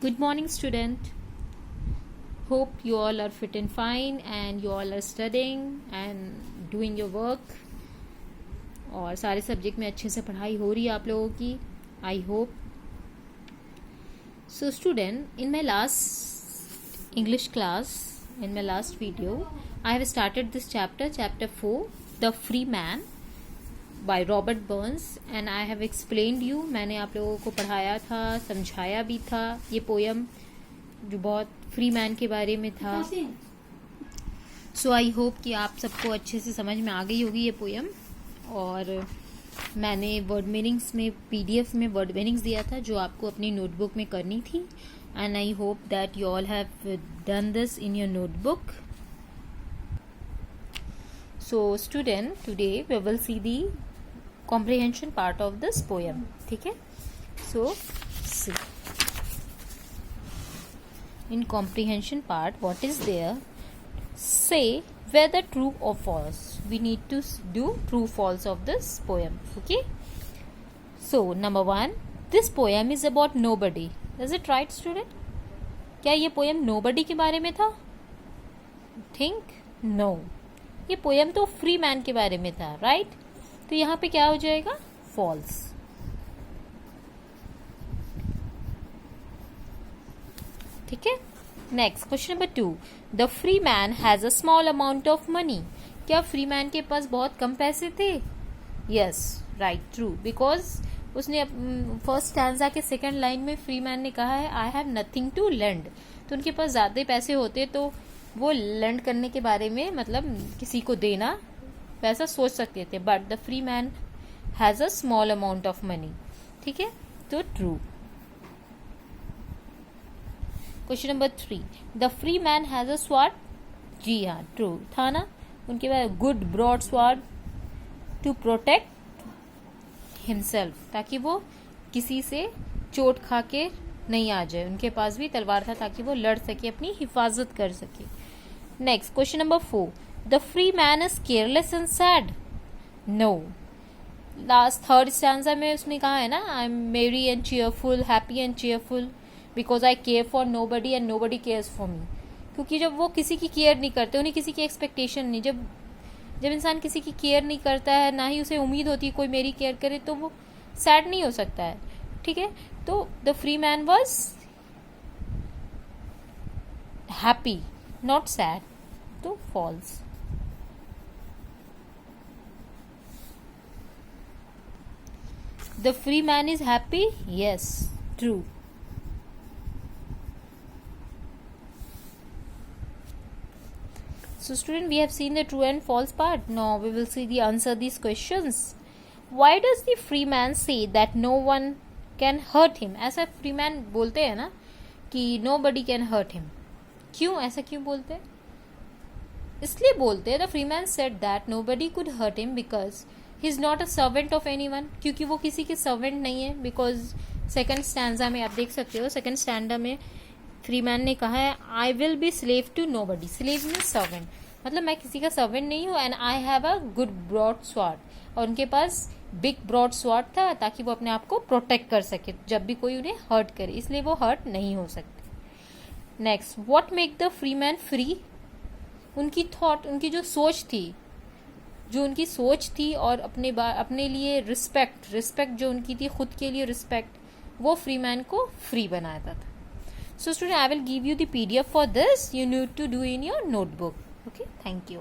Good morning, student. Hope you all are fit and fine and you all are studying and doing your work. और सारे subject में अच्छे से पढ़ाई हो रही है आप लोगों की. I hope. So student, in my last English class, in my last video, I have started this chapter 4, The Free Man by Robert Burns, and I have explained you. मैंने आप लोगों को पढ़ाया था, समझाया भी था ये पोयम जो बहुत फ्री मैन के बारे में था. सो आई होप कि आप सबको अच्छे से समझ में आ गई होगी ये पोयम. और मैंने वर्ड मीनिंग्स में PDF में वर्ड मीनिंग्स दिया था जो आपको अपनी नोटबुक में करनी थी. And I hope that you all have done this in your notebook. So student, today we will see the comprehension part of this poem. ठीक है. So see, in comprehension part, what is there? Say whether true or false. We need to do true false of this poem. Okay. So number 1, this poem is about nobody. Is it right, student? क्या ये poem nobody के बारे में था? Think no. ये poem तो free man के बारे में था, right? तो यहाँ पे क्या हो जाएगा? फॉल्स. ठीक है. Next question number 2, the free man has a small amount of money. क्या फ्री मैन के पास बहुत कम पैसे थे? Yes, right, true. बिकॉज उसने फर्स्ट स्टैंजा के सेकंड लाइन में फ्री मैन ने कहा है I have nothing to lend. तो उनके पास ज्यादा पैसे होते तो वो लेंड करने के बारे में, मतलब किसी को देना, वैसा सोच सकते थे. But the free man has a small amount of money. ठीक है, तो true. Question number 3, the free man has a sword. जी हाँ, ट्रू था ना. उनके पास good broad sword to protect himself, ताकि वो किसी से चोट खा के नहीं आ जाए. उनके पास भी तलवार था ताकि वो लड़ सके, अपनी हिफाजत कर सके. Next question number 4, The free man is careless and sad. No. Last third stanza में उसने कहा है ना, I'm merry and cheerful, happy and cheerful, because I care for nobody and nobody cares for me. क्योंकि जब वो किसी की केयर नहीं करते, उन्हें किसी की एक्सपेक्टेशन नहीं, जब इंसान किसी की केयर नहीं करता है, ना ही उसे उम्मीद होती है कोई मेरी केयर करे, तो वो सैड नहीं हो सकता है. ठीक है. तो the free man was happy, not sad. तो false. The free man is happy? Yes, true. So student, we have seen the true and false part. Now we will see the answer these questions. Why does the free man say that no one can hurt him? ऐसा free man बोलते हैं ना कि nobody can hurt him. क्यों ऐसा क्यों बोलते हैं? इसलिए बोलते हैं. The free man said that nobody could hurt him because he is not a servant of any one. क्योंकि वो किसी के सर्वेंट नहीं है. बिकॉज सेकेंड स्टैंडा में आप देख सकते हो, सेकेंड स्टैंडा में फ्री मैन ने कहा है I will be slave to nobody. Slave mean servant, मतलब मैं किसी का सर्वेंट नहीं हूँ. And I have a good broad sword. और उनके पास बिग ब्रॉड स्वॉर्ड था ताकि वो अपने आप को प्रोटेक्ट कर सके जब भी कोई उन्हें हर्ट करे, इसलिए वो हर्ट नहीं हो सकते. Next, what make the free man free. उनकी थॉट, उनकी जो सोच थी, और अपने लिए रिस्पेक्ट जो उनकी थी, खुद के लिए रिस्पेक्ट, वो फ्री मैन को फ्री बनाता था. So student, I will give you the PDF for this. You need to do in your notebook. Okay, thank you.